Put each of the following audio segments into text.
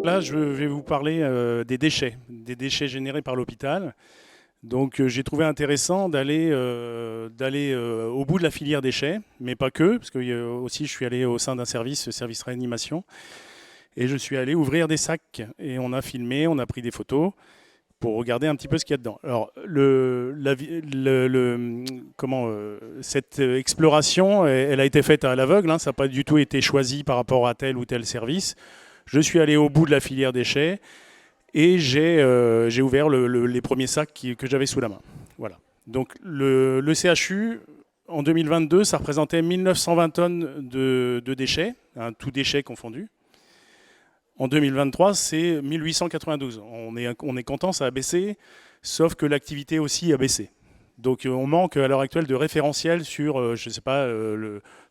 Là, je vais vous parler des déchets générés par l'hôpital. Donc, j'ai trouvé intéressant d'aller au bout de la filière déchets, mais pas que, parce que aussi je suis allé au sein d'un service réanimation, et je suis allé ouvrir des sacs. Et on a filmé, on a pris des photos pour regarder un petit peu ce qu'il y a dedans. Alors, cette exploration, elle a été faite à l'aveugle, hein, ça n'a pas du tout été choisi par rapport à tel ou tel service. Je suis allé au bout de la filière déchets et j'ai ouvert les premiers sacs que j'avais sous la main. Voilà. Donc le CHU, en 2022, ça représentait 1920 tonnes de déchets, hein, tout déchets confondus. En 2023, c'est 1892. On est content, ça a baissé, sauf que l'activité aussi a baissé. Donc on manque à l'heure actuelle de référentiels sur, je ne sais pas,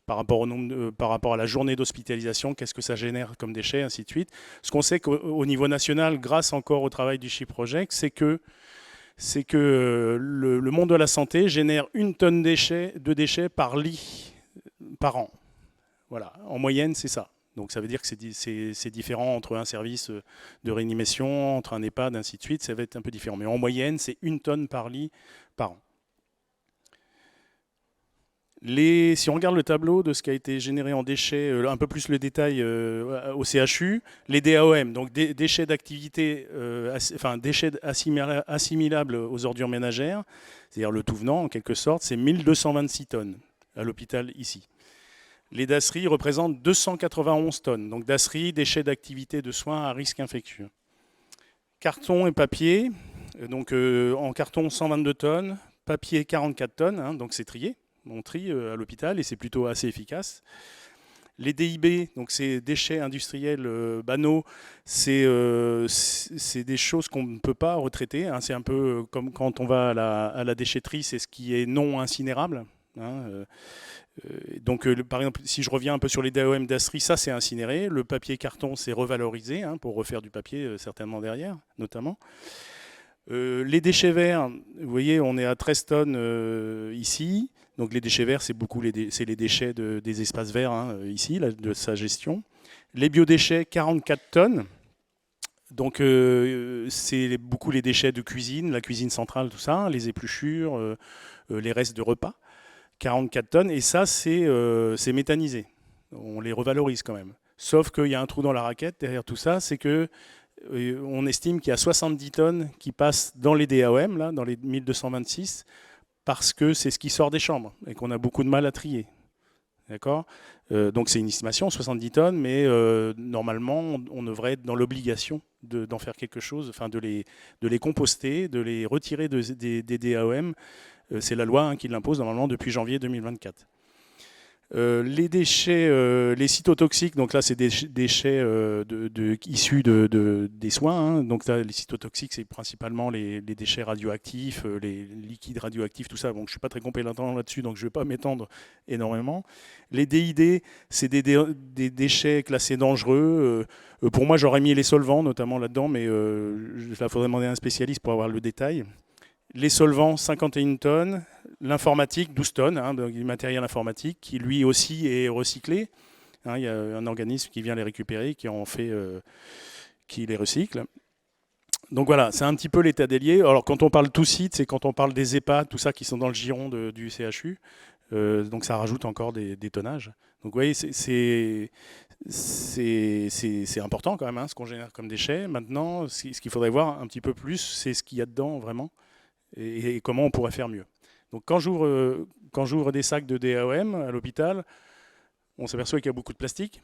par rapport au nombre, par rapport à la journée d'hospitalisation, qu'est-ce que ça génère comme déchets, ainsi de suite. Ce qu'on sait qu'au niveau national, grâce encore au travail du SHIP Project, c'est que le monde de la santé génère 1 tonne de déchets par lit par an. Voilà, en moyenne, c'est ça. Donc ça veut dire que c'est différent entre un service de réanimation, entre un EHPAD, ainsi de suite, ça va être un peu différent. Mais en moyenne, c'est 1 tonne par lit par an. Si on regarde le tableau de ce qui a été généré en déchets, un peu plus le détail au CHU, les DAOM, donc déchets d'activité, déchets assimilables aux ordures ménagères, c'est-à-dire le tout venant en quelque sorte, c'est 1226 tonnes à l'hôpital ici. Les DASRI représentent 291 tonnes, donc DASRI, déchets d'activité de soins à risque infectieux. Carton et papier, donc en carton 122 tonnes, papier 44 tonnes, hein, donc c'est trié. On trie à l'hôpital et c'est plutôt assez efficace. Les DIB, donc ces déchets industriels banaux, c'est des choses qu'on ne peut pas retraiter, hein. C'est un peu comme quand on va à la déchetterie, c'est ce qui est non incinérable, hein. Donc, par exemple, si je reviens un peu sur les DAOM d'Astri, ça c'est incinéré. Le papier carton, c'est revalorisé, hein, pour refaire du papier certainement derrière, notamment. Les déchets verts, vous voyez, on est à 13 tonnes ici. Donc les déchets verts, c'est les déchets des espaces verts, hein, ici, là, de sa gestion. Les biodéchets, 44 tonnes. Donc c'est beaucoup les déchets de cuisine, la cuisine centrale, tout ça, les épluchures, les restes de repas. 44 tonnes. Et ça, c'est méthanisé. On les revalorise quand même. Sauf qu'il y a un trou dans la raquette derrière tout ça, c'est que on estime qu'il y a 70 tonnes qui passent dans les DAOM, là, dans les 1226, parce que c'est ce qui sort des chambres et qu'on a beaucoup de mal à trier. D'accord. Donc c'est une estimation, 70 tonnes, mais normalement, on devrait être dans l'obligation d'en faire quelque chose, enfin de les composter, de les retirer des DAOM. C'est la loi, hein, qui l'impose normalement depuis janvier 2024. Les déchets, les cytotoxiques, donc là c'est des déchets issus des soins, hein. Donc là, les cytotoxiques, c'est principalement les déchets radioactifs, les liquides radioactifs, tout ça. Bon, je ne suis pas très compétent là-dessus, donc je ne vais pas m'étendre énormément. Les DID, c'est des déchets classés dangereux. Pour moi, j'aurais mis les solvants notamment là-dedans, mais il faudrait demander à un spécialiste pour avoir le détail. Les solvants, 51 tonnes. L'informatique, 12 tonnes, hein, du matériel informatique, qui lui aussi est recyclé. Hein, il y a un organisme qui vient les récupérer, qui les recycle. Donc voilà, c'est un petit peu l'état des lieux. Alors quand on parle tout site, c'est quand on parle des EHPAD, tout ça qui sont dans le giron du CHU. Donc ça rajoute encore des tonnages. Donc vous voyez, c'est important quand même, hein, ce qu'on génère comme déchets. Maintenant, ce qu'il faudrait voir un petit peu plus, c'est ce qu'il y a dedans vraiment et comment on pourrait faire mieux. Donc quand j'ouvre des sacs de DAOM à l'hôpital, on s'aperçoit qu'il y a beaucoup de plastique.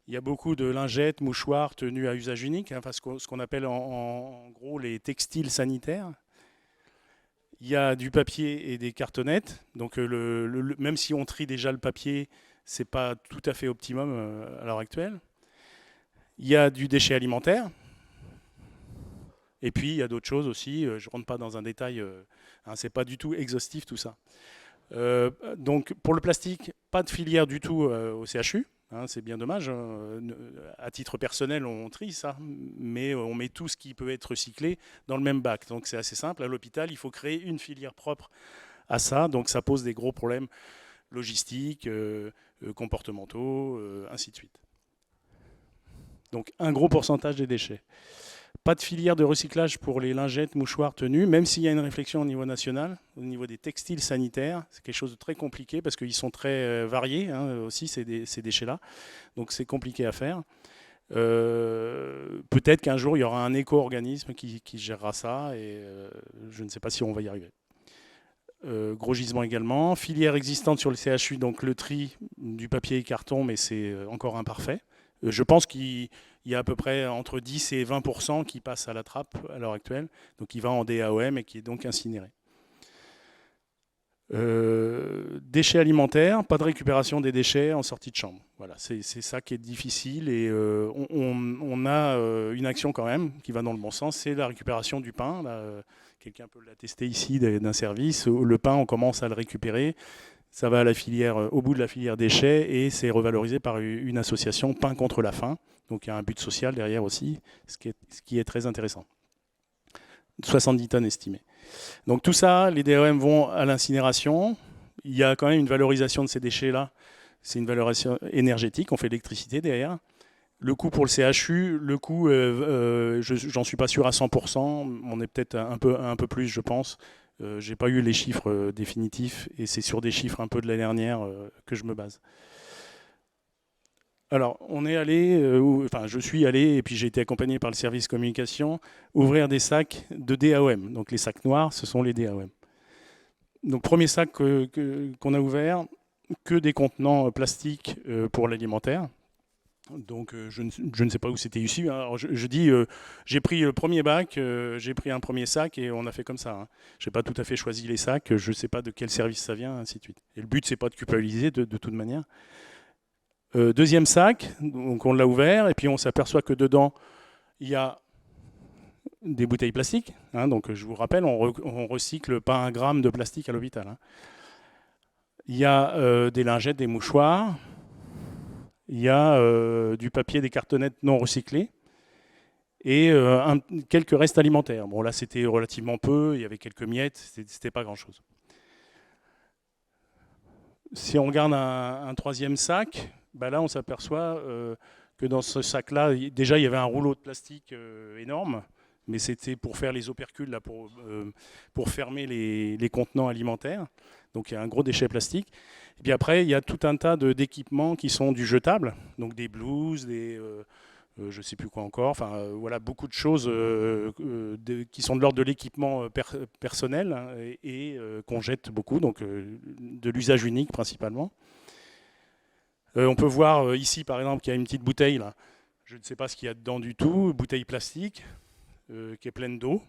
Il y a beaucoup de lingettes, mouchoirs, tenues à usage unique, hein, ce qu'on appelle en gros les textiles sanitaires. Il y a du papier et des cartonnettes. Donc même si on trie déjà le papier, c'est pas tout à fait optimum à l'heure actuelle. Il y a du déchet alimentaire. Et puis il y a d'autres choses aussi. Je ne rentre pas dans un détail. Hein, c'est pas du tout exhaustif tout ça. Donc pour le plastique, pas de filière du tout au CHU. Hein, c'est bien dommage. À titre personnel, on trie ça, mais on met tout ce qui peut être recyclé dans le même bac. Donc c'est assez simple. À l'hôpital, il faut créer une filière propre à ça, donc ça pose des gros problèmes logistiques, comportementaux, ainsi de suite. Donc un gros pourcentage des déchets. Pas de filière de recyclage pour les lingettes, mouchoirs, tenues, même s'il y a une réflexion au niveau national, au niveau des textiles sanitaires. C'est quelque chose de très compliqué parce qu'ils sont très variés aussi, ces déchets-là. Donc c'est compliqué à faire. Peut-être qu'un jour, il y aura un éco-organisme qui gérera ça et je ne sais pas si on va y arriver. Gros gisement également. Filière existante sur le CHU, donc le tri du papier et carton, mais c'est encore imparfait. Je pense qu'il y a à peu près entre 10 et 20% qui passent à la trappe à l'heure actuelle, donc qui va en DAOM et qui est donc incinéré. Déchets alimentaires, pas de récupération des déchets en sortie de chambre. Voilà, c'est ça qui est difficile et on a une action quand même qui va dans le bon sens, c'est la récupération du pain. Quelqu'un peut l'attester ici d'un service. Le pain, on commence à le récupérer. Ça va à la filière, au bout de la filière déchets et c'est revalorisé par une association Pain contre la faim. Donc il y a un but social derrière aussi, ce qui est très intéressant. 70 tonnes estimées. Donc tout ça, les DAOM vont à l'incinération. Il y a quand même une valorisation de ces déchets-là. C'est une valorisation énergétique, on fait de l'électricité derrière. Le coût pour le CHU, le coût, j'en suis pas sûr à 100%, on est peut-être un peu plus, je pense. J'ai pas eu les chiffres définitifs et c'est sur des chiffres un peu de l'année dernière que je me base. Alors, on est allé, enfin, je suis allé, et puis j'ai été accompagné par le service communication, ouvrir des sacs de DAOM. Donc, les sacs noirs, ce sont les DAOM. Donc, premier sac qu'on a ouvert, que des contenants plastiques pour l'alimentaire. Donc, je ne sais pas où c'était ici. Alors, je dis, j'ai pris le premier bac, j'ai pris un premier sac et on a fait comme ça. Hein. Je n'ai pas tout à fait choisi les sacs, je ne sais pas de quel service ça vient, ainsi de suite. Et le but, c'est pas de culpabiliser de toute manière. Deuxième sac, donc on l'a ouvert et puis on s'aperçoit que dedans il y a des bouteilles plastiques. Hein, donc je vous rappelle, on recycle pas un gramme de plastique à l'hôpital. Hein. Il y a des lingettes, des mouchoirs. Il y a du papier, des cartonnettes non recyclées et quelques restes alimentaires. Bon là c'était relativement peu, il y avait quelques miettes, c'était pas grand-chose. Si on regarde un troisième sac, bah là on s'aperçoit que dans ce sac-là, déjà il y avait un rouleau de plastique énorme, mais c'était pour faire les opercules, là, pour fermer les contenants alimentaires. Donc il y a un gros déchet plastique. Et puis après, il y a tout un tas d'équipements qui sont du jetable, donc des blouses, je ne sais plus quoi encore, enfin voilà, beaucoup de choses qui sont de l'ordre de l'équipement personnel hein, et qu'on jette beaucoup, donc de l'usage unique principalement. On peut voir ici par exemple qu'il y a une petite bouteille, là. Je ne sais pas ce qu'il y a dedans du tout, bouteille plastique qui est pleine d'eau,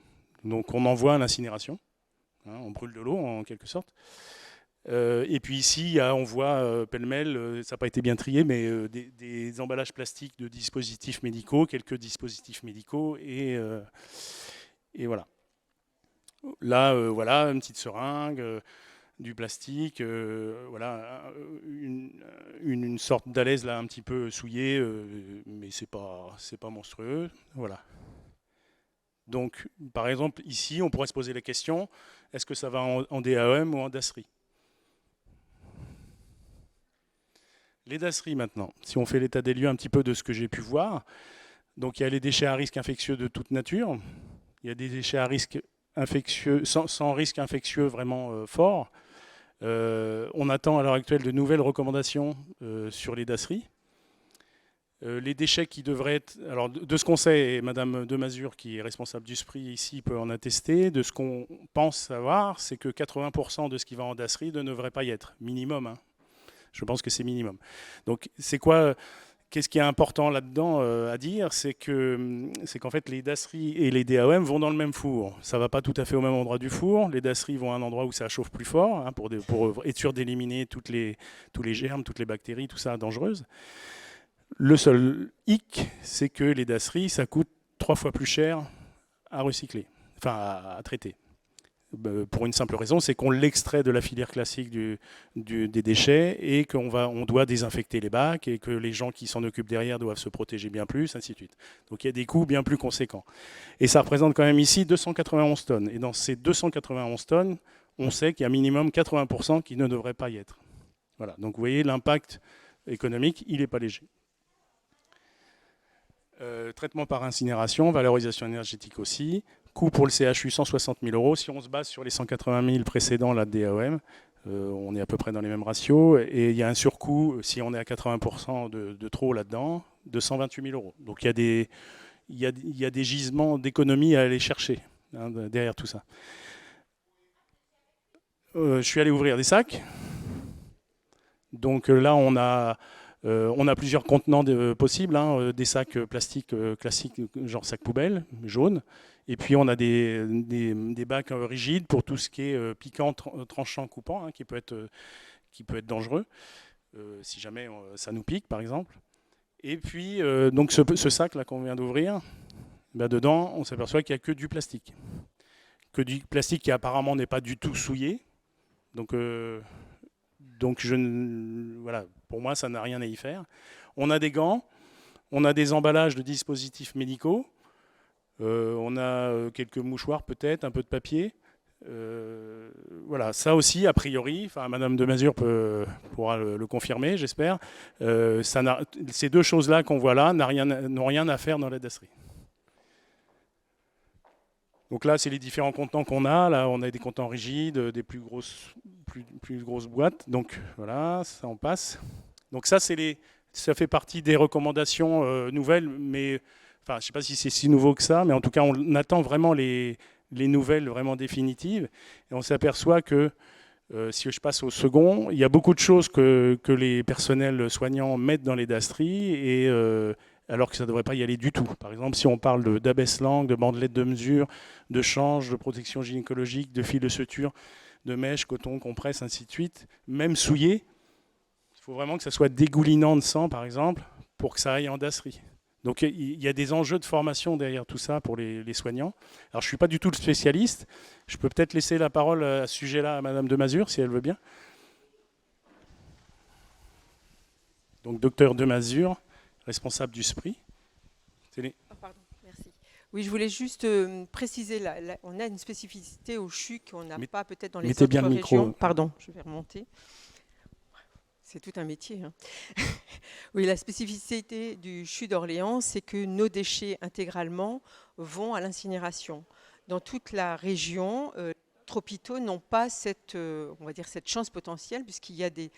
donc on envoie à l'incinération, hein, on brûle de l'eau en quelque sorte. Et puis ici, on voit pêle-mêle, ça n'a pas été bien trié, mais des emballages plastiques de dispositifs médicaux, quelques dispositifs médicaux, et voilà. Là, voilà, une petite seringue, du plastique, voilà, une sorte d'alaise là un petit peu souillée, mais c'est pas monstrueux, voilà. Donc, par exemple, ici, on pourrait se poser la question, est-ce que ça va en DAEM ou en DASRI? Les DASRI maintenant, si on fait l'état des lieux un petit peu de ce que j'ai pu voir, donc il y a les déchets à risque infectieux de toute nature, il y a des déchets à risque infectieux, sans risque infectieux vraiment fort. On attend à l'heure actuelle de nouvelles recommandations sur les DASRI. Les déchets qui devraient être... Alors de ce qu'on sait, et Madame Demazure qui est responsable du SPRI ici peut en attester, de ce qu'on pense savoir, c'est que 80% de ce qui va en DASRI ne devrait pas y être, minimum. Hein. Je pense que c'est minimum. Donc, c'est quoi? Qu'est-ce qui est important là-dedans à dire? C'est qu'en fait, les DASRI et les DAOM vont dans le même four. Ça ne va pas tout à fait au même endroit du four. Les DASRI vont à un endroit où ça chauffe plus fort, hein, pour être sûr d'éliminer tous les germes, toutes les bactéries, tout ça dangereuses. Le seul hic, c'est que les DASRI, ça coûte 3 fois plus cher à recycler, enfin à traiter. Pour une simple raison, c'est qu'on l'extrait de la filière classique des déchets et qu'on doit désinfecter les bacs et que les gens qui s'en occupent derrière doivent se protéger bien plus, ainsi de suite. Donc il y a des coûts bien plus conséquents. Et ça représente quand même ici 291 tonnes. Et dans ces 291 tonnes, on sait qu'il y a minimum 80% qui ne devraient pas y être. Voilà, donc vous voyez, l'impact économique, il n'est pas léger. Traitement par incinération, valorisation énergétique aussi. Coût pour le CHU, 160 000 euros. Si on se base sur les 180 000 précédents là, de DAOM, on est à peu près dans les mêmes ratios. Et il y a un surcoût, si on est à 80% de trop là-dedans, de 128 000 euros. Donc il y a des gisements d'économie à aller chercher derrière tout ça. Je suis allé ouvrir des sacs. Donc là, on a plusieurs contenants possibles, hein, des sacs plastiques classiques, genre sac poubelle, jaune. Et puis on a des bacs rigides pour tout ce qui est piquant, tranchant, coupant, hein, qui peut être dangereux, si jamais ça nous pique, par exemple. Et puis, donc ce sac-là qu'on vient d'ouvrir, ben dedans, on s'aperçoit qu'il n'y a que du plastique. Que du plastique qui apparemment n'est pas du tout souillé. Donc voilà, pour moi, ça n'a rien à y faire. On a des gants, on a des emballages de dispositifs médicaux, on a quelques mouchoirs peut-être, un peu de papier. Voilà, ça aussi, a priori, Madame de Mazure pourra le confirmer, j'espère. Ces deux choses-là qu'on voit là n'ont rien à faire dans la dasserie. Donc là, c'est les différents contenants qu'on a. Là, on a des contenants rigides, des plus grosses boîtes. Donc voilà, ça en passe. Donc ça fait partie des recommandations nouvelles, mais je ne sais pas si c'est si nouveau que ça, mais en tout cas, on attend vraiment les nouvelles vraiment définitives. Et on s'aperçoit que, si je passe au second, il y a beaucoup de choses que les personnels soignants mettent dans les dasseries, alors que ça ne devrait pas y aller du tout. Par exemple, si on parle d'abaisse-langue, de bandelettes de mesure, de change, de protection gynécologique, de fil de suture, de mèche, coton, compresse, ainsi de suite, même souillé, il faut vraiment que ça soit dégoulinant de sang, par exemple, pour que ça aille en dasserie. Donc il y a des enjeux de formation derrière tout ça pour les soignants. Alors je ne suis pas du tout le spécialiste. Je peux peut-être laisser la parole à ce sujet-là à Madame de Mazure, si elle veut bien. Donc docteur de Mazure, responsable du SPRI. Pardon, merci. Oui, je voulais juste préciser, on a une spécificité au CHU qu'on n'a pas peut-être dans les autres bien le régions. micro. Pardon, je vais remonter. C'est tout un métier. Hein. Oui, la spécificité du CHU d'Orléans, c'est que nos déchets intégralement vont à l'incinération. Dans toute la région, les hôpitaux n'ont pas cette chance potentielle, puisqu'il y a des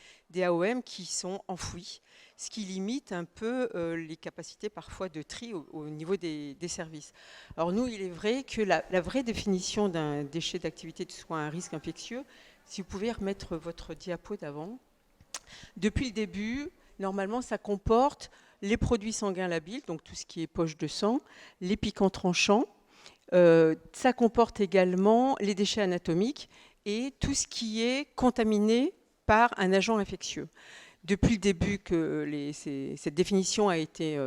AOM qui sont enfouis, ce qui limite un peu les capacités parfois de tri au niveau des services. Alors nous, il est vrai que la vraie définition d'un déchet d'activité de soins à risque infectieux, si vous pouvez remettre votre diapo d'avant. Depuis le début, normalement, ça comporte les produits sanguins labiles, donc tout ce qui est poche de sang, les piquants tranchants. Ça comporte également les déchets anatomiques et tout ce qui est contaminé par un agent infectieux. Depuis le début que cette définition a été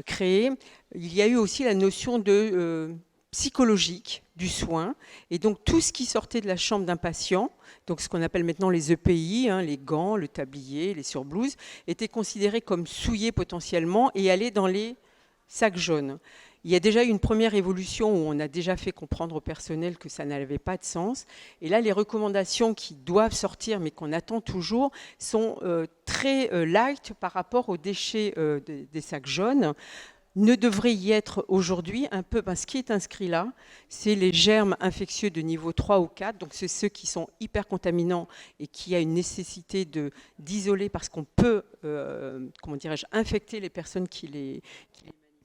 créée, il y a eu aussi la notion de psychologique du soin. Et donc tout ce qui sortait de la chambre d'un patient, donc ce qu'on appelle maintenant les EPI, hein, les gants, le tablier, les surblouses, était considéré comme souillé potentiellement et allait dans les sacs jaunes. Il y a déjà eu une première évolution où on a déjà fait comprendre au personnel que ça n'avait pas de sens. Et là, les recommandations qui doivent sortir, mais qu'on attend toujours, sont très light par rapport aux déchets des sacs jaunes. Ne devrait y être aujourd'hui un peu, ce qui est inscrit là, c'est les germes infectieux de niveau 3 ou 4, donc c'est ceux qui sont hyper contaminants et qui a une nécessité d'isoler parce qu'on peut, infecter les personnes qui les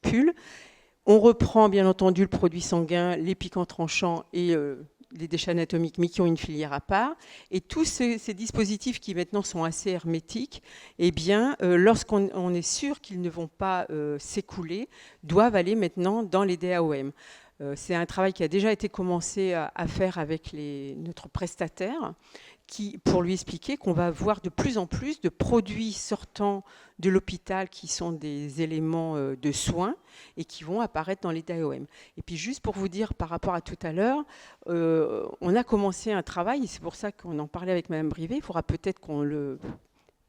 manipulent. On reprend bien entendu le produit sanguin, les piquants tranchants et les déchets anatomiques, mais qui ont une filière à part. Et tous ces dispositifs qui maintenant sont assez hermétiques, eh bien, lorsqu'on est sûr qu'ils ne vont pas s'écouler, doivent aller maintenant dans les DAOM. C'est un travail qui a déjà été commencé à faire avec notre prestataire, pour lui expliquer qu'on va avoir de plus en plus de produits sortant de l'hôpital qui sont des éléments de soins et qui vont apparaître dans les DAOM. Et puis juste pour vous dire par rapport à tout à l'heure, on a commencé un travail, et c'est pour ça qu'on en parlait avec Madame Brivet, il faudra peut-être qu'on le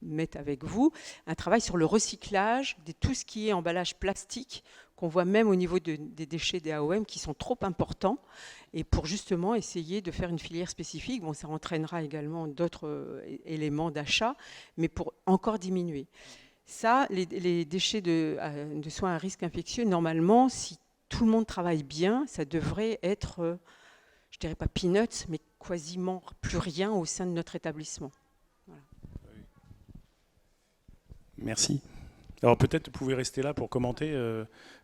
mette avec vous, un travail sur le recyclage de tout ce qui est emballage plastique qu'on voit même au niveau des déchets des AOM qui sont trop importants, et pour justement essayer de faire une filière spécifique. Bon, ça entraînera également d'autres éléments d'achat, mais pour encore diminuer. Ça, les déchets de soins à risque infectieux, normalement, si tout le monde travaille bien, ça devrait être, je dirais pas peanuts, mais quasiment plus rien au sein de notre établissement. Voilà. Merci. Alors peut-être vous pouvez rester là pour commenter.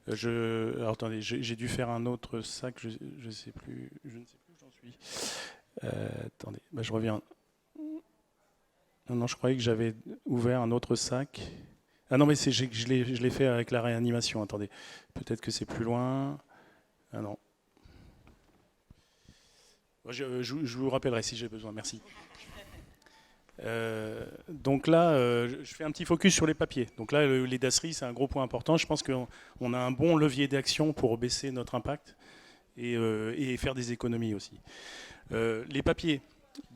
Alors attendez, j'ai dû faire un autre sac, je ne sais plus où j'en suis. Attendez, je reviens. Non, je croyais que j'avais ouvert un autre sac. Ah non, mais je l'ai fait avec la réanimation. Attendez, peut-être que c'est plus loin. Ah non. Je vous rappellerai si j'ai besoin. Merci. Donc là, je fais un petit focus sur les papiers. Donc là, les dasseries, c'est un gros point important. Je pense qu'on a un bon levier d'action pour baisser notre impact et faire des économies aussi. Les papiers.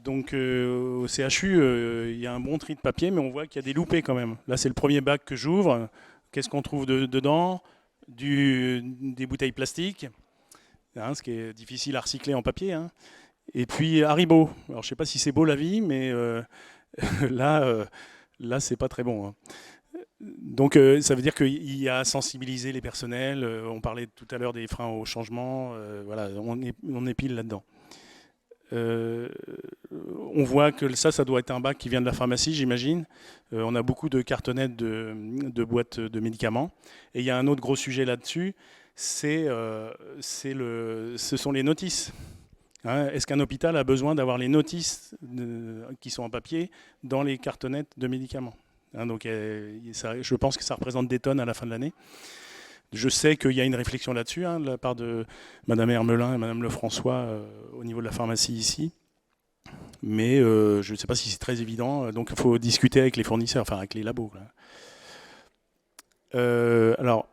Donc au CHU, il y a un bon tri de papier, mais on voit qu'il y a des loupés quand même. Là, c'est le premier bac que j'ouvre. Qu'est-ce qu'on trouve dedans? Des bouteilles plastiques, hein, ce qui est difficile à recycler en papier. Hein. Et puis Haribo. Alors je ne sais pas si c'est beau la vie, mais là c'est pas très bon. Hein. Donc ça veut dire qu'il y a à sensibiliser les personnels. On parlait tout à l'heure des freins au changement. Voilà, on est pile là-dedans. On voit que ça doit être un bac qui vient de la pharmacie, j'imagine. On a beaucoup de cartonnettes de boîtes de médicaments. Et il y a un autre gros sujet là-dessus, ce sont les notices. Hein, est-ce qu'un hôpital a besoin d'avoir les notices qui sont en papier dans les cartonnettes de médicaments? Hein, donc, je pense que ça représente des tonnes à la fin de l'année. Je sais qu'il y a une réflexion là-dessus, hein, de la part de Mme Hermelin et Mme Lefrançois au niveau de la pharmacie ici. Mais je ne sais pas si c'est très évident. Donc il faut discuter avec les fournisseurs, enfin avec les labos. Alors,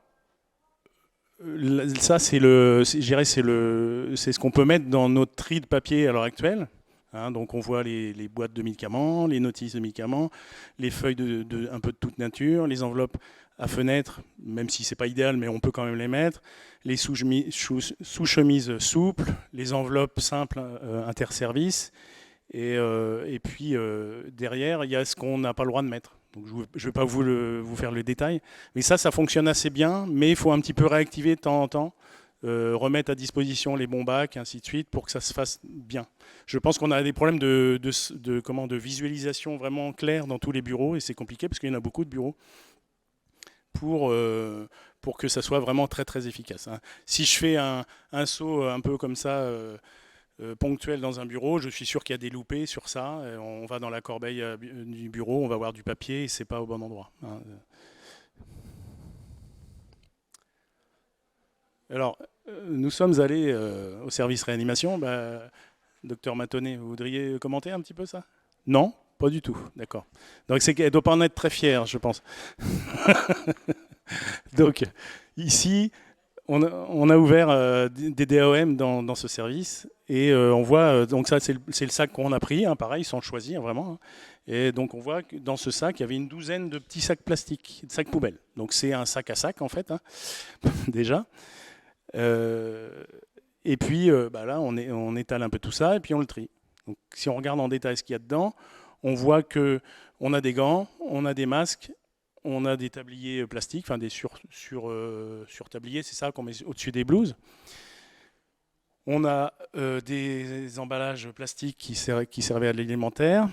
ça, c'est ce qu'on peut mettre dans notre tri de papier à l'heure actuelle. Hein, donc on voit les boîtes de médicaments, les notices de médicaments, les feuilles un peu de toute nature, les enveloppes à fenêtre, même si c'est pas idéal, mais on peut quand même les mettre, les sous-chemises souples, les enveloppes simples interservices, et puis derrière, il y a ce qu'on n'a pas le droit de mettre. Donc, je ne vais pas vous faire le détail, mais ça fonctionne assez bien, mais il faut un petit peu réactiver de temps en temps, remettre à disposition les bons bacs, ainsi de suite, pour que ça se fasse bien. Je pense qu'on a des problèmes de visualisation vraiment claire dans tous les bureaux, et c'est compliqué parce qu'il y en a beaucoup de bureaux, pour que ça soit vraiment très très efficace. Hein. Si je fais un saut un peu comme ça, ponctuel dans un bureau, je suis sûr qu'il y a des loupés sur ça. On va dans la corbeille du bureau, on va voir du papier et c'est pas au bon endroit. Hein. Alors, nous sommes allés au service réanimation. Docteur Matonnet, vous voudriez commenter un petit peu ça? Non, pas du tout. D'accord. Donc elle ne doit pas en être très fière, je pense. Donc ici, on a ouvert des DAOM dans ce service et on voit, donc ça c'est le sac qu'on a pris, hein, pareil, sans le choisir vraiment. Hein. Et donc on voit que dans ce sac, il y avait une douzaine de petits sacs plastiques, de sacs poubelles. Donc c'est un sac à sac en fait, hein, déjà. Et puis là, on étale un peu tout ça et puis on le trie. Donc si on regarde en détail ce qu'il y a dedans, on voit qu'on a des gants, on a des masques, on a des tabliers plastiques, enfin des sur-tabliers, c'est ça qu'on met au-dessus des blouses. On a des emballages plastiques qui servaient à l'alimentaire.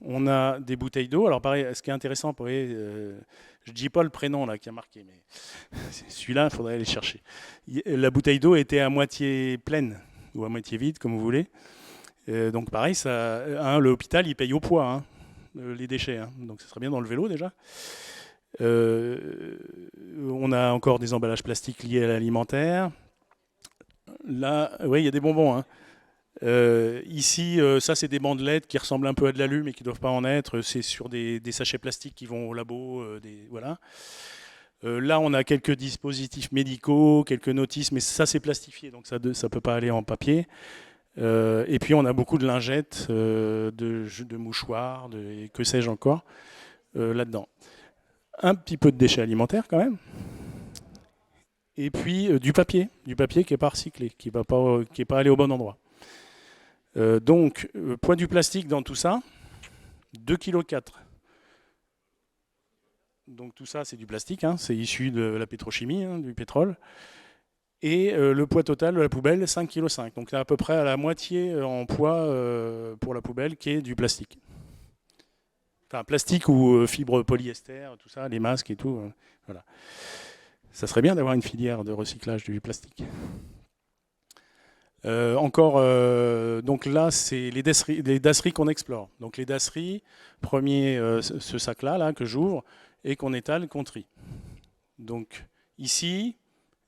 On a des bouteilles d'eau. Alors pareil, ce qui est intéressant, je ne dis pas le prénom là qui a marqué, mais celui-là, il faudrait aller chercher. La bouteille d'eau était à moitié pleine ou à moitié vide, comme vous voulez. Donc pareil, l'hôpital, il paye au poids hein, les déchets. Hein. Donc ça serait bien dans le vélo déjà. On a encore des emballages plastiques liés à l'alimentaire. Là, oui, il y a des bonbons. Hein. Ici, ça, c'est des bandelettes qui ressemblent un peu à de l'alu, mais qui ne doivent pas en être. C'est sur des sachets plastiques qui vont au labo. Voilà. Là, on a quelques dispositifs médicaux, quelques notices, mais ça, c'est plastifié, donc ça ne peut pas aller en papier. Et puis, on a beaucoup de lingettes, de mouchoirs, que sais-je encore, là-dedans. Un petit peu de déchets alimentaires quand même. Et puis du papier qui n'est pas recyclé, qui est pas allé au bon endroit. Donc, poids du plastique dans tout ça, 2,4 kg. Donc tout ça, c'est du plastique, hein, c'est issu de la pétrochimie, hein, du pétrole. Et le poids total de la poubelle, 5,5 kg. Donc c'est à peu près à la moitié en poids pour la poubelle, qui est du plastique. Enfin, plastique ou fibre polyester, tout ça, les masques et tout. Voilà. Ça serait bien d'avoir une filière de recyclage du plastique. Donc là, c'est les dasseries qu'on explore. Donc les dasseries, premier, ce sac-là là, que j'ouvre et qu'on étale, qu'on trie. Donc ici,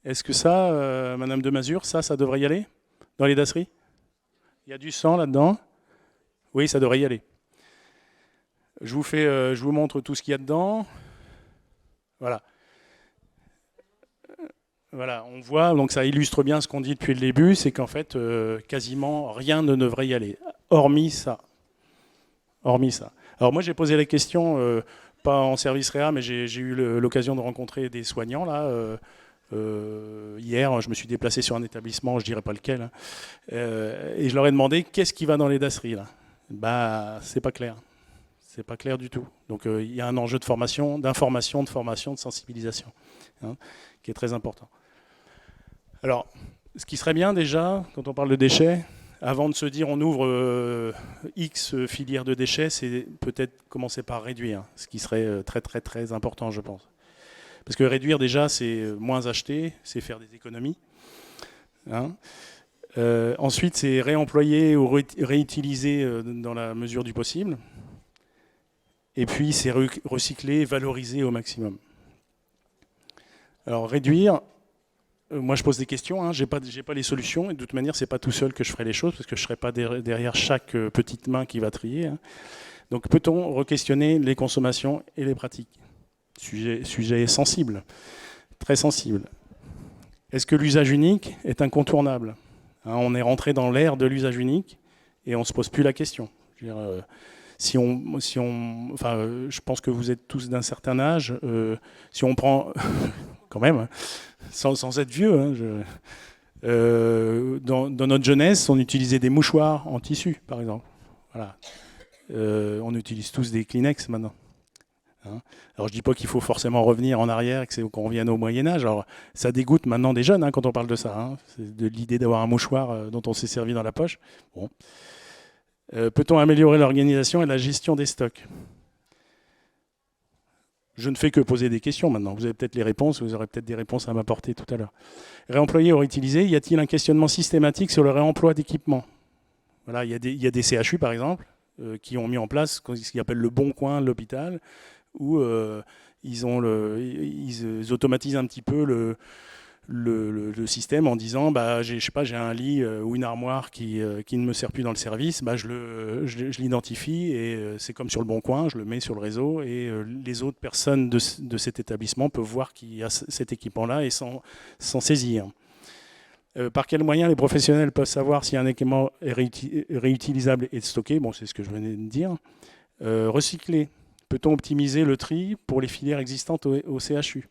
est-ce que ça, Madame de Mazure, ça devrait y aller dans les dasseries? Il y a du sang là-dedans? Oui, ça devrait y aller. Je vous montre tout ce qu'il y a dedans. Voilà. Voilà, on voit, donc ça illustre bien ce qu'on dit depuis le début, c'est qu'en fait, quasiment rien ne devrait y aller, hormis ça. Hormis ça. Alors moi, j'ai posé la question, pas en service réa, mais j'ai eu l'occasion de rencontrer des soignants là. Hier, je me suis déplacé sur un établissement, je dirais pas lequel, hein, et je leur ai demandé qu'est-ce qui va dans les dasseries là. Bah, c'est pas clair. C'est pas clair du tout. Donc il y a un enjeu de formation, d'information, de formation, de sensibilisation, hein, qui est très important. Alors, ce qui serait bien déjà, quand on parle de déchets, avant de se dire on ouvre X filières de déchets, c'est peut-être commencer par réduire, ce qui serait très très très important, je pense. Parce que réduire déjà, c'est moins acheter, c'est faire des économies. Hein. Ensuite, c'est réemployer ou réutiliser dans la mesure du possible. Et puis, c'est recycler, valoriser au maximum. Alors, réduire, moi je pose des questions, hein, j'ai pas les solutions, et de toute manière, c'est pas tout seul que je ferai les choses, parce que je ne serai pas derrière chaque petite main qui va trier. Hein. Donc, peut-on re-questionner les consommations et les pratiques? Sujet sensible, très sensible. Est-ce que l'usage unique est incontournable? Hein, on est rentré dans l'ère de l'usage unique, et on ne se pose plus la question. Je veux dire, je pense que vous êtes tous d'un certain âge. Si on prend, quand même, sans être vieux, hein, dans notre jeunesse, on utilisait des mouchoirs en tissu, par exemple. Voilà. On utilise tous des Kleenex maintenant. Hein. Alors je dis pas qu'il faut forcément revenir en arrière et qu'on revienne au Moyen-Âge. Alors ça dégoûte maintenant des jeunes, hein, quand on parle de ça. Hein. C'est de l'idée d'avoir un mouchoir dont on s'est servi dans la poche. Bon. Peut-on améliorer l'organisation et la gestion des stocks? Je ne fais que poser des questions maintenant. Vous avez peut-être les réponses, vous aurez peut-être des réponses à m'apporter tout à l'heure. Réemployer ou réutiliser, y a-t-il un questionnement systématique sur le réemploi d'équipements? Voilà, il y a des CHU par exemple, qui ont mis en place ce qu'ils appellent le bon coin de l'hôpital, où ils automatisent un petit peu le système en disant j'ai un lit ou une armoire qui ne me sert plus dans le service, je l'identifie et c'est comme sur le bon coin, je le mets sur le réseau et les autres personnes de cet établissement peuvent voir qu'il y a cet équipement-là et s'en saisir. Par quels moyens les professionnels peuvent savoir si un équipement est réutilisable et stocké? Bon, c'est ce que je venais de dire. Recycler. Peut-on optimiser le tri pour les filières existantes au CHU?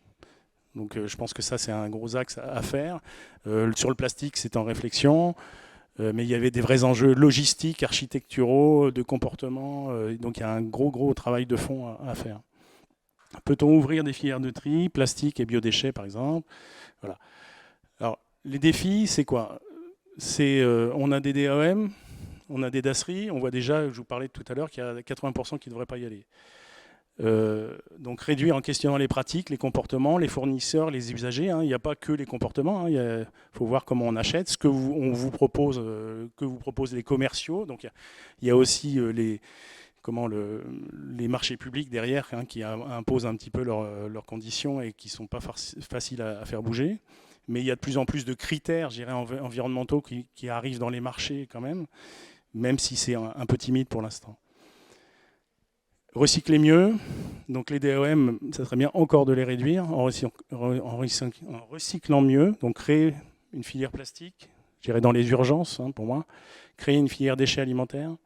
Donc je pense que ça, c'est un gros axe à faire. Sur le plastique, c'est en réflexion. Mais il y avait des vrais enjeux logistiques, architecturaux, de comportement. Donc il y a un gros travail de fond à faire. Peut-on ouvrir des filières de tri, plastique et biodéchets, par exemple? Voilà. Alors, les défis, c'est quoi? On a des DAEM, on a des dasseries. On voit déjà, je vous parlais tout à l'heure, qu'il y a 80% qui ne devraient pas y aller. Donc réduire en questionnant les pratiques, les comportements, les fournisseurs, les usagers. Hein. Il n'y a pas que les comportements. Il faut voir comment on achète, ce que on vous propose, que vous proposent les commerciaux. Donc il y a aussi les marchés publics derrière, hein, qui imposent un petit peu leurs conditions et qui ne sont pas faciles à faire bouger. Mais il y a de plus en plus de critères, je dirais, environnementaux qui arrivent dans les marchés quand même si c'est un peu timide pour l'instant. Recycler mieux, donc les DOM, ça serait bien encore de les réduire en recyclant mieux, donc créer une filière plastique, je dirais dans les urgences, hein, pour moi, créer une filière déchets alimentaires,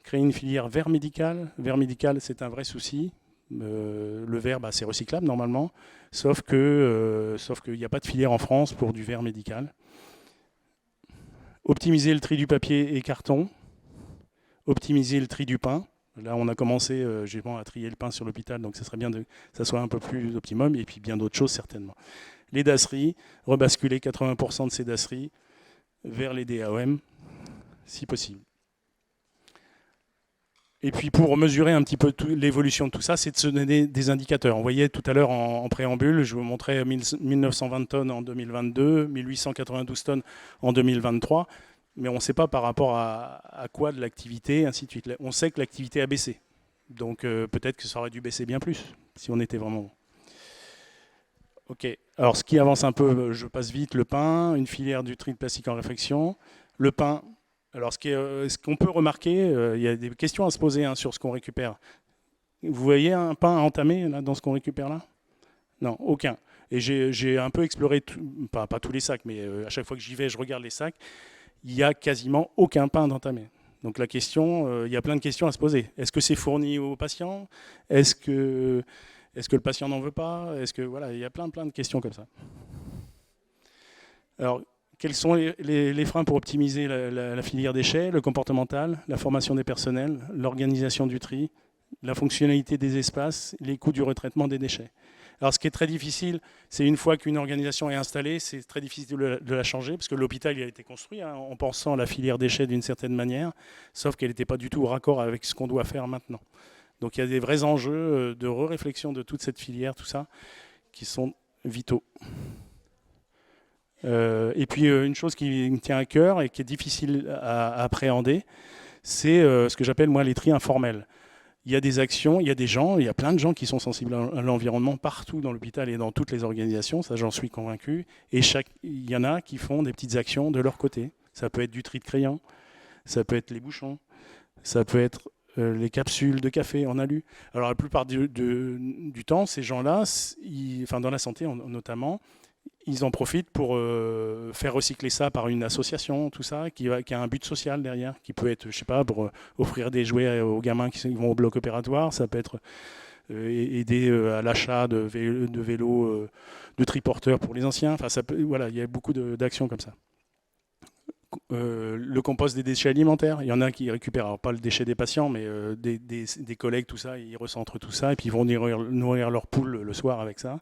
créer une filière verre médical. Verre médical, c'est un vrai souci, Le verre, c'est recyclable normalement, sauf qu'il n'y a pas de filière en France pour du verre médical. Optimiser le tri du papier et carton. Optimiser le tri du pain. Là, on a commencé à trier le pain sur l'hôpital, donc ça serait bien que ça soit un peu plus optimum, et puis bien d'autres choses certainement. Les dasseries, rebasculer 80% de ces dasseries vers les DAOM, si possible. Et puis pour mesurer un petit peu l'évolution de tout ça, c'est de se donner des indicateurs. On voyait tout à l'heure en préambule, je vous montrais 1920 tonnes en 2022, 1892 tonnes en 2023, mais on ne sait pas par rapport à quoi de l'activité, ainsi de suite. On sait que l'activité a baissé, donc peut-être que ça aurait dû baisser bien plus, si on était vraiment... Ok, alors ce qui avance un peu, je passe vite, le pain, une filière du tri de plastique en réfection, le pain... Alors, ce qu'on peut remarquer, il y a des questions à se poser sur ce qu'on récupère. Vous voyez un pain entamé là, dans ce qu'on récupère là? Non, aucun. Et j'ai un peu exploré, pas tous les sacs, mais à chaque fois que j'y vais, je regarde les sacs. Il n'y a quasiment aucun pain d'entamé. Donc la question, il y a plein de questions à se poser. Est-ce que c'est fourni aux patients? Est-ce que le patient n'en veut pas? Voilà, il y a plein de questions comme ça. Alors, quels sont les freins pour optimiser la filière déchets? Le comportemental, la formation des personnels, l'organisation du tri, la fonctionnalité des espaces, les coûts du retraitement des déchets. Alors ce qui est très difficile, c'est une fois qu'une organisation est installée, c'est très difficile de la changer, parce que l'hôpital il a été construit en pensant à la filière déchets d'une certaine manière, sauf qu'elle n'était pas du tout raccord avec ce qu'on doit faire maintenant. Donc il y a des vrais enjeux de réflexion de toute cette filière, tout ça, qui sont vitaux. Et puis une chose qui me tient à cœur et qui est difficile à appréhender, c'est ce que j'appelle moi les tri informels. Il y a des actions, il y a des gens, il y a plein de gens qui sont sensibles à l'environnement partout dans l'hôpital et dans toutes les organisations, ça j'en suis convaincu. Et il y en a qui font des petites actions de leur côté. Ça peut être du tri de crayons, ça peut être les bouchons, ça peut être les capsules de café en alu. Alors la plupart du temps, ces gens-là, dans la santé notamment, ils en profitent pour faire recycler ça par une association, tout ça, qui a un but social derrière, qui peut être, je sais pas, pour offrir des jouets aux gamins qui vont au bloc opératoire, ça peut être aider à l'achat de vélos, de triporteurs pour les anciens, enfin, voilà, il y a beaucoup d'actions comme ça. Le compost des déchets alimentaires, il y en a qui récupèrent, alors pas le déchet des patients, mais des collègues, tout ça, ils recentrent tout ça, et puis ils vont nourrir leur poule le soir avec ça.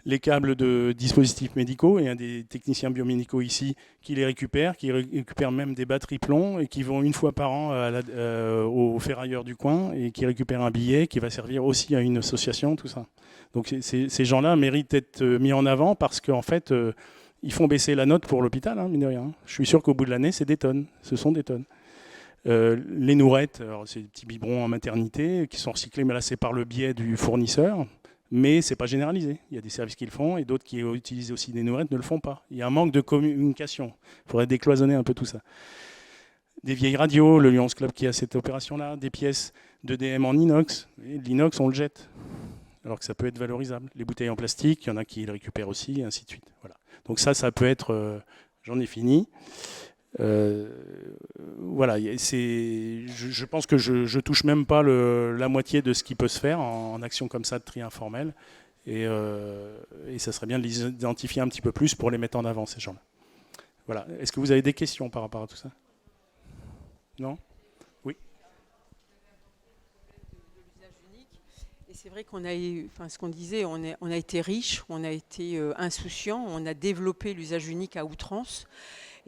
Les câbles de dispositifs médicaux, il y a des techniciens biomédicaux ici qui les récupèrent, qui récupèrent même des batteries plomb et qui vont une fois par an au ferrailleur du coin et qui récupèrent un billet qui va servir aussi à une association, tout ça. Donc ces gens-là méritent d'être mis en avant parce qu'en fait, ils font baisser la note pour l'hôpital, mine de rien. Je suis sûr qu'au bout de l'année, c'est des tonnes, ce sont des tonnes. Les nourettes, c'est des petits biberons en maternité qui sont recyclés, mais là c'est par le biais du fournisseur. Mais ce n'est pas généralisé. Il y a des services qui le font et d'autres qui utilisent aussi des nourettes ne le font pas. Il y a un manque de communication. Il faudrait décloisonner un peu tout ça. Des vieilles radios, le Lions Club qui a cette opération-là, des pièces d'EDM en inox. L'inox, on le jette, alors que ça peut être valorisable. Les bouteilles en plastique, il y en a qui le récupèrent aussi, et ainsi de suite. Voilà. Donc ça peut être... j'en ai fini. Voilà, je pense que je touche même pas la moitié de ce qui peut se faire en action comme ça de tri informel et ça serait bien de les identifier un petit peu plus pour les mettre en avant ces gens-là. Voilà. Est-ce que vous avez des questions par rapport à tout ça? Non? Oui. Et c'est vrai qu'on a eu, ce qu'on disait, on a été riche, on a été insouciant, on a développé l'usage unique à outrance.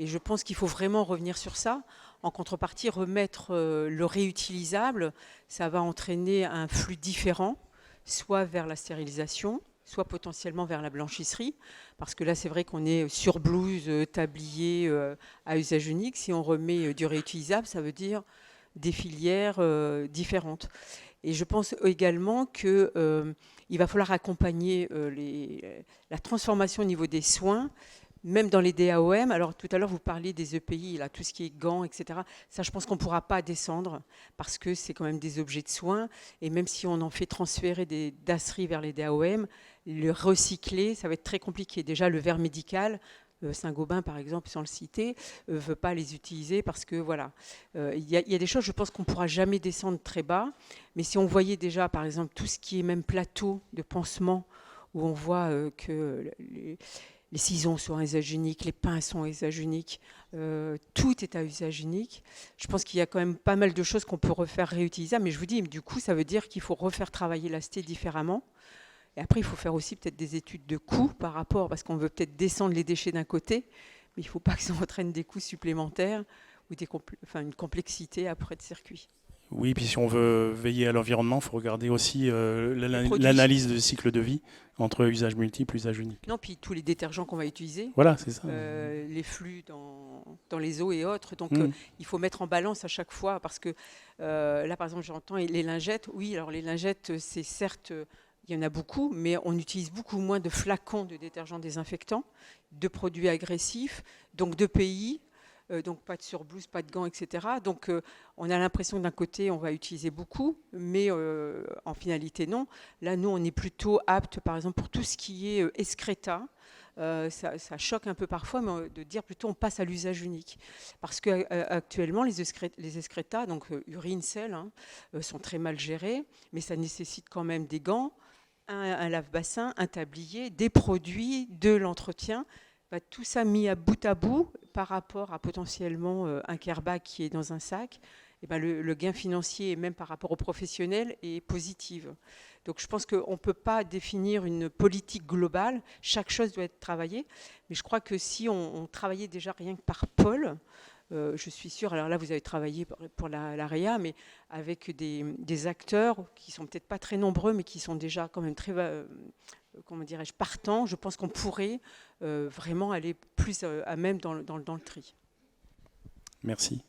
Et je pense qu'il faut vraiment revenir sur ça. En contrepartie, remettre le réutilisable, ça va entraîner un flux différent, soit vers la stérilisation, soit potentiellement vers la blanchisserie. Parce que là, c'est vrai qu'on est sur blouse, tablier à usage unique. Si on remet du réutilisable, ça veut dire des filières différentes. Et je pense également qu'il va falloir accompagner la transformation au niveau des soins, même dans les DAOM. Alors tout à l'heure, vous parliez des EPI, là, tout ce qui est gants, etc. Ça, je pense qu'on ne pourra pas descendre parce que c'est quand même des objets de soins. Et même si on en fait transférer des dasseries vers les DAOM, le recycler, ça va être très compliqué. Déjà, le verre médical, Saint-Gobain, par exemple, sans le citer, ne veut pas les utiliser parce que, voilà, il y a des choses, je pense qu'on ne pourra jamais descendre très bas. Mais si on voyait déjà, par exemple, tout ce qui est même plateau de pansement, où on voit que les ciseaux sont à usage unique, les pinces sont à usage unique, tout est à usage unique. Je pense qu'il y a quand même pas mal de choses qu'on peut refaire réutilisables, mais je vous dis, du coup, ça veut dire qu'il faut refaire travailler l'AST différemment. Et après, il faut faire aussi peut-être des études de coûts par rapport, parce qu'on veut peut-être descendre les déchets d'un côté, mais il ne faut pas que ça entraîne des coûts supplémentaires ou une complexité après de circuit. Oui, puis si on veut veiller à l'environnement, il faut regarder aussi produits. l'analyse de cycle de vie entre usage multiple, usage unique. Non, puis tous les détergents qu'on va utiliser, Voilà, c'est ça. les flux dans les eaux et autres. Donc, il faut mettre en balance à chaque fois, parce que là, par exemple, j'entends les lingettes. Oui, alors les lingettes, c'est certes, il y en a beaucoup, mais on utilise beaucoup moins de flacons de détergents désinfectants, de produits agressifs, donc de pays. Donc pas de surblouse, pas de gants, etc. Donc on a l'impression que d'un côté on va utiliser beaucoup, mais en finalité non. Là nous on est plutôt apte par exemple pour tout ce qui est excréta. Ça choque un peu parfois, mais de dire plutôt on passe à l'usage unique. Parce qu'actuellement les excrétas, donc urine, sel, sont très mal gérés, mais ça nécessite quand même des gants, un lave-bassin, un tablier, des produits, de l'entretien. Tout ça mis à bout par rapport à potentiellement un Kerbag qui est dans un sac, et le gain financier, même par rapport aux professionnels, est positif. Donc je pense qu'on ne peut pas définir une politique globale, chaque chose doit être travaillée, mais je crois que si on travaillait déjà rien que par pôle, je suis sûre, alors là vous avez travaillé pour la REA, mais avec des acteurs qui sont peut-être pas très nombreux, mais qui sont déjà quand même très, comment dirais-je, partants, je pense qu'on pourrait vraiment aller plus à même dans le tri. Merci.